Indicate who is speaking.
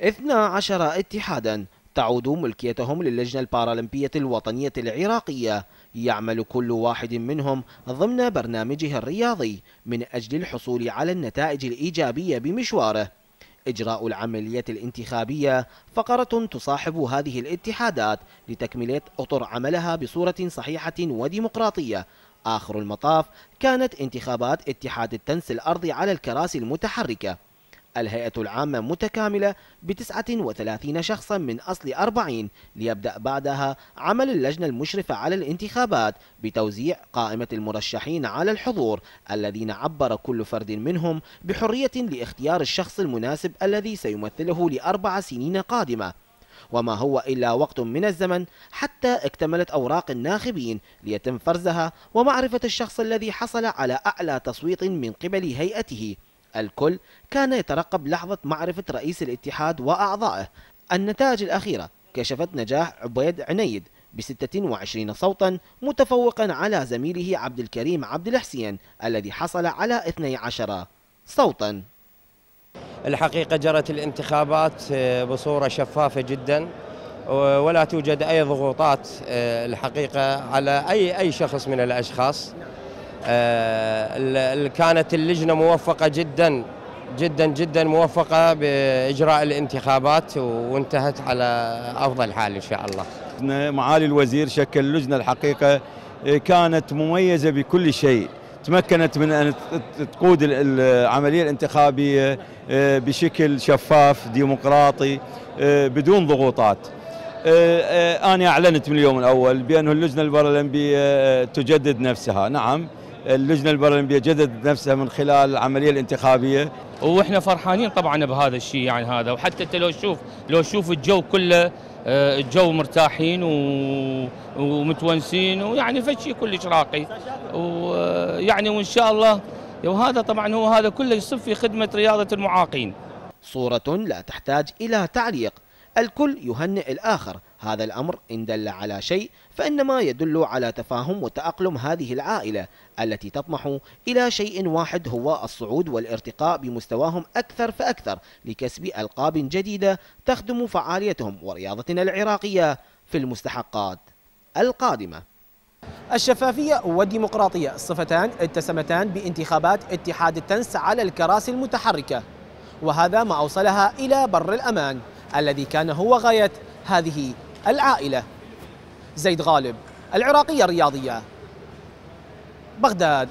Speaker 1: 12 اتحادا تعود ملكيتهم للجنة البارالمبية الوطنية العراقية، يعمل كل واحد منهم ضمن برنامجه الرياضي من أجل الحصول على النتائج الإيجابية بمشواره. إجراء العمليات الانتخابية فقرة تصاحب هذه الاتحادات لتكملة أطر عملها بصورة صحيحة وديمقراطية. آخر المطاف كانت انتخابات اتحاد التنس الأرضي على الكراسي المتحركة. الهيئة العامة متكاملة ب39 شخصا من أصل 40، ليبدأ بعدها عمل اللجنة المشرفة على الانتخابات بتوزيع قائمة المرشحين على الحضور، الذين عبر كل فرد منهم بحرية لاختيار الشخص المناسب الذي سيمثله ل4 سنين قادمة. وما هو إلا وقت من الزمن حتى اكتملت أوراق الناخبين ليتم فرزها ومعرفة الشخص الذي حصل على أعلى تصويت من قبل هيئته. الكل كان يترقب لحظة معرفة رئيس الاتحاد وأعضائه. النتائج الأخيرة كشفت نجاح عبيد عنيد ب26 صوتا، متفوقا على زميله عبد الكريم عبد الحسين الذي حصل على 12 صوتا.
Speaker 2: الحقيقة جرت الانتخابات بصورة شفافة جدا، ولا توجد أي ضغوطات الحقيقة على أي شخص من الأشخاص. كانت اللجنة موفقة جدا جدا جدا، موفقة بإجراء الانتخابات وانتهت على أفضل حال إن شاء الله.
Speaker 3: معالي الوزير شكل لجنة الحقيقة كانت مميزة بكل شيء، تمكنت من أن تقود العملية الانتخابية بشكل شفاف ديمقراطي بدون ضغوطات. أنا أعلنت من اليوم الأول بأن اللجنة البارالمبية تجدد نفسها. نعم، اللجنة البارالمبية جددت نفسها من خلال العملية الانتخابية،
Speaker 4: واحنا فرحانين طبعا بهذا الشيء يعني هذا. وحتى انت لو تشوف الجو كله، الجو مرتاحين ومتونسين، ويعني فشي كلش راقي، ويعني وان شاء الله. وهذا طبعا هذا كله يصب في خدمة رياضة المعاقين.
Speaker 1: صورة لا تحتاج إلى تعليق، الكل يهنئ الآخر. هذا الأمر إن دل على شيء فإنما يدل على تفاهم وتأقلم هذه العائلة التي تطمح إلى شيء واحد، هو الصعود والارتقاء بمستواهم أكثر فأكثر لكسب ألقاب جديدة تخدم فعاليتهم ورياضتنا العراقية في المستحقات القادمة. الشفافية والديمقراطية صفتان اتسمتان بانتخابات اتحاد التنس على الكراسي المتحركة، وهذا ما أوصلها إلى بر الأمان الذي كان هو غاية هذه العائلة. زيد غالب، العراقية الرياضية، بغداد.